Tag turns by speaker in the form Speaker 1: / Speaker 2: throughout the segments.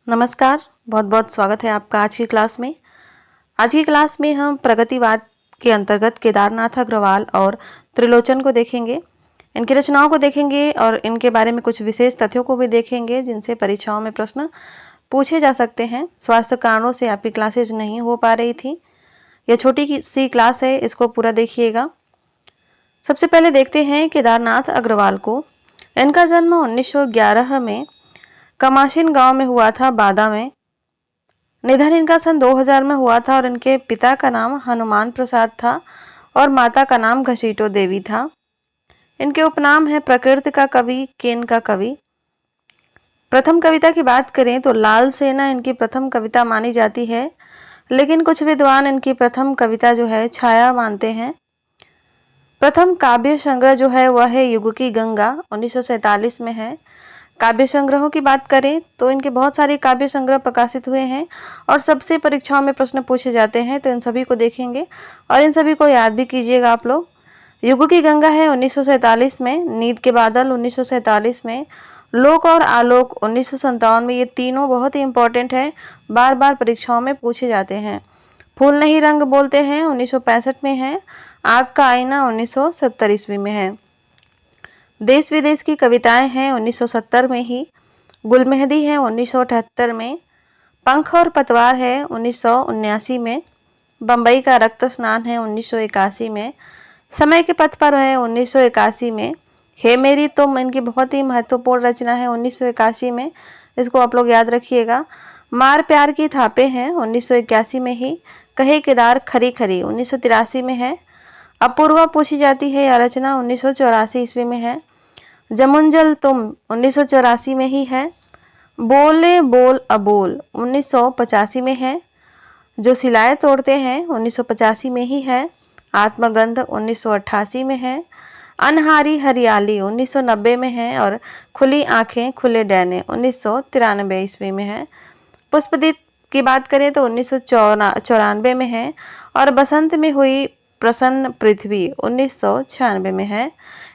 Speaker 1: नमस्कार, बहुत-बहुत स्वागत है आपका आज की क्लास में। आज की क्लास में हम प्रगतिवाद के अंतर्गत केदारनाथ अग्रवाल और त्रिलोचन को देखेंगे। इनकी रचनाओं को देखेंगे और इनके बारे में कुछ विशेष तथ्यों को भी देखेंगे जिनसे परीक्षाओं में प्रश्न पूछे जा सकते हैं। स्वास्थ्य कारणों से आपकी क्लासेज नहीं हो पा रही थी। यह छोटी सी क्लास है, इसको पूरा देखिएगा। सबसे पहले देखते हैं केदारनाथ अग्रवाल को। इनका जन्म 1911 में कमाशिन गांव में हुआ था, बादा में। निधन इनका सन 2000 में हुआ था और इनके पिता का नाम हनुमान प्रसाद था और माता का नाम घसीटो देवी था। इनके उपनाम है प्रकृति का कवि, केन का कवि। प्रथम कविता की बात करें तो लाल सेना इनकी प्रथम कविता मानी जाती है, लेकिन कुछ विद्वान इनकी प्रथम कविता जो है छाया मानते हैं। प्रथम काव्य संग्रह जो है वह है युग की गंगा, 1947 में है। काव्य संग्रहों की बात करें तो इनके बहुत सारे काव्य संग्रह प्रकाशित हुए हैं और सबसे परीक्षाओं में प्रश्न पूछे जाते हैं, तो इन सभी को देखेंगे और इन सभी को याद भी कीजिएगा आप लोग। युग की गंगा है 1947 में, नींद के बादल 1947 में, लोक और आलोक 1957 में। ये तीनों बहुत ही इंपॉर्टेंट है, बार बार परीक्षाओं में पूछे जाते हैं। फूल नहीं रंग बोलते हैं 1965 में है। आग का आईना 1970 ईस्वी में है। देश विदेश की कविताएं हैं 1970 में ही। गुलमेहदी है 1978 में। पंख और पतवार है 1979 में। बम्बई का रक्त स्नान है 1981 में। समय के पथ पर है 1981 में। हे मेरी तुम इनकी बहुत ही महत्वपूर्ण रचना है 1981 में, इसको आप लोग याद रखिएगा। मार प्यार की थापे हैं 1981 में ही। कहे केदार खरी खरी 1983 में है। अपूर्वा पूछी जाती है यह रचना 1984 ईस्वी में है। जमुंजल तुम 1984 में ही है। बोले बोल अबोल 1985 में है। जो सिलाए तोड़ते हैं 1985 में ही है। आत्मगंध 1988 में है। अनहारी हरियाली 1990 में है और खुली आंखें खुले डैने 1993 ईस्वी में है। पुष्पदीप की बात करें तो 1994 में है और बसंत में हुई प्रसन्न पृथ्वी 1996 में है।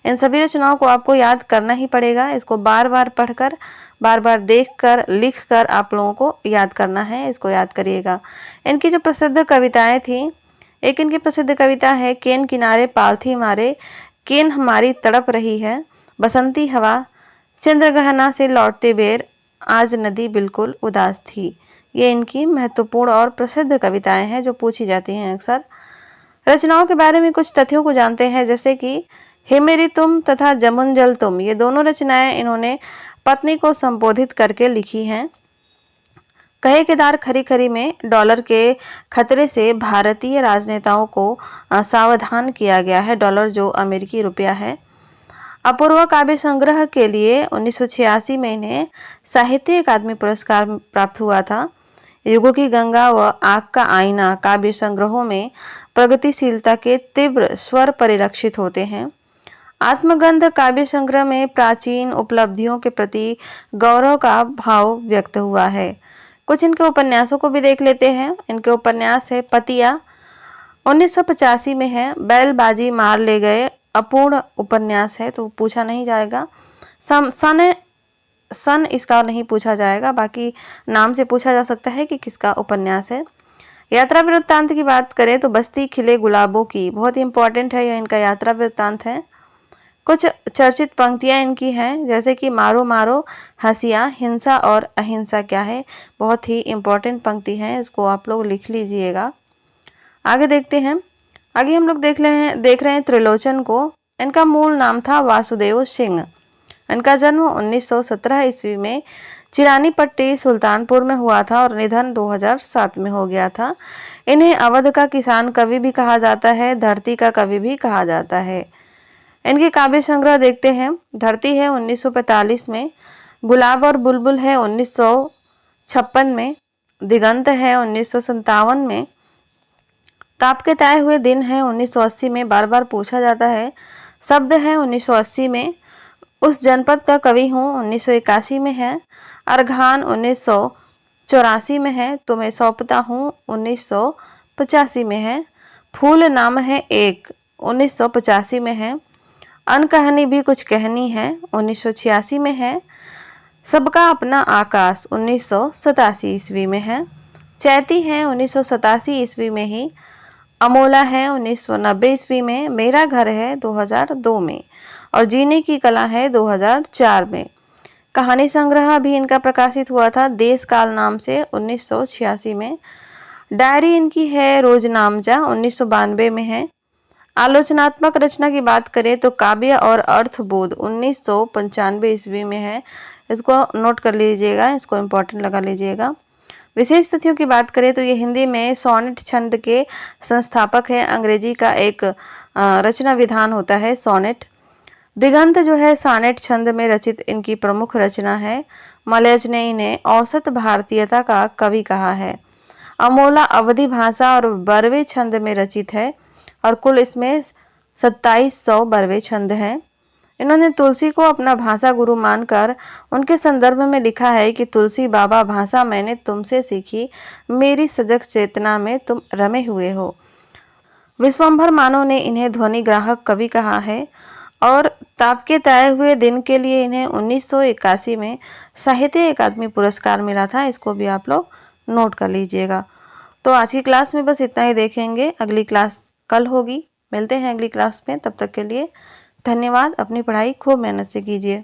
Speaker 1: इन सभी रचनाओं को आपको याद करना ही पड़ेगा। इसको बार बार पढ़कर, बार बार देखकर, लिखकर आप लोगों को याद करना है। इसको याद करिएगा। इनकी जो प्रसिद्ध कविताएं थी, एक इनकी प्रसिद्ध कविता है केन किनारे पालथी मारे, केन हमारी तड़प रही है, बसंती हवा, चंद्रगहना से लौटते बेर, आज नदी बिल्कुल उदास थी। ये इनकी महत्वपूर्ण और प्रसिद्ध कविताएं हैं जो पूछी जाती हैं अक्सर। रचनाओं के बारे में कुछ तथ्यों को जानते हैं, जैसे कि हे मेरी तुम तथा जमुंजल तुम, ये दोनों रचनाएं इन्होंने पत्नी को संबोधित करके लिखी हैं। कहे केदार खरी खरी में डॉलर के खतरे से भारतीय राजनेताओं को सावधान किया गया है। डॉलर जो अमेरिकी रुपया है। अपूर्व काव्य संग्रह के लिए 1986 में इन्हें साहित्य अकादमी पुरस्कार प्राप्त हुआ था। युगों की गंगा व आग का आईना काव्य संग्रहों में प्रगतिशीलता के तीव्र स्वर परिलक्षित होते हैं। आत्मगंध काव्य संग्रह में प्राचीन उपलब्धियों के प्रति गौरव का भाव व्यक्त हुआ है। कुछ इनके उपन्यासों को भी देख लेते हैं। इनके उपन्यास है पतिया 1985 में है। बैलबाजी मार ले गए अपूर्ण उपन्यास है, तो पूछा नहीं जाएगा। सन इसका नहीं पूछा जाएगा, बाकी नाम से पूछा जा सकता है कि किसका उपन्यास है। यात्रा वृत्तांत की बात करें तो बस्ती खिले गुलाबों की, बहुत ही इंपॉर्टेंट है, यह इनका यात्रा वृत्तांत है। कुछ चर्चित पंक्तियां इनकी हैं, जैसे कि मारो मारो हंसिया, हिंसा और अहिंसा क्या है, बहुत ही इंपॉर्टेंट पंक्ति है, इसको आप लोग लिख लीजिएगा। आगे देखते हैं। आगे हम लोग देख रहे हैं त्रिलोचन को। इनका मूल नाम था वासुदेव सिंह। इनका जन्म 1917 ईस्वी में चिरानी पट्टी सुल्तानपुर में हुआ था और निधन 2007 में हो गया था। इन्हें अवध का किसान कवि भी कहा जाता है, धरती का कवि भी कहा जाता है। इनके काव्य संग्रह देखते हैं। धरती है 1945 में। गुलाब और बुलबुल है 1956 में। दिगंत है 1957 में। ताप के ताए हुए दिन है 1980 में, बार बार पूछा जाता है। शब्द है 1980 में। उस जनपद का कवि हूँ 1981 में है। अर्घान 1984 में है। तुम्हें सौंपता हूँ 1985 में है। फूल नाम है एक 1985 में है। अनकहानी भी कुछ कहनी है 1986 में है। सबका अपना आकाश 1987 ईस्वी में है। चैती है 1987 ईस्वी में ही। अमोला है 1990 ईस्वी में। मेरा घर है 2002 में और जीने की कला है 2004 में। कहानी संग्रह भी इनका प्रकाशित हुआ था देश काल नाम से 1986 में। डायरी इनकी है रोजनामचा 1992 में है। आलोचनात्मक रचना की बात करें तो काव्य और अर्थबोध 1995 ईस्वी में है। इसको नोट कर लीजिएगा, इसको इम्पोर्टेंट लगा लीजिएगा। विशेष तथ्यों की बात करें तो ये हिंदी में सोनेट छंद के संस्थापक है। अंग्रेजी का एक रचना विधान होता है सोनेट। दिगंत जो है सोनेट छंद में रचित इनकी प्रमुख रचना है। मलयज ने इन्हें औसत भारतीयता का कवि कहा है। अमोला अवधी भाषा और बरवे छंद में रचित है और कुल इसमें 2700 बरवे छंद हैं। इन्होंने तुलसी को अपना भाषा गुरु मानकर उनके संदर्भ में लिखा है कि तुलसी बाबा भाषा मैंने तुमसे सीखी, मेरी सजग चेतना में तुम रमे हुए हो। विश्वंभर मानव ने इन्हें ध्वनि ग्राहक कवि कहा है और ताप के तय हुए दिन के लिए इन्हें 1981 में साहित्य अकादमी पुरस्कार मिला था। इसको भी आप लोग नोट कर लीजिएगा। तो आज की क्लास में बस इतना ही देखेंगे। अगली क्लास कल होगी। मिलते हैं अगली क्लास में। तब तक के लिए धन्यवाद। अपनी पढ़ाई खूब मेहनत से कीजिए।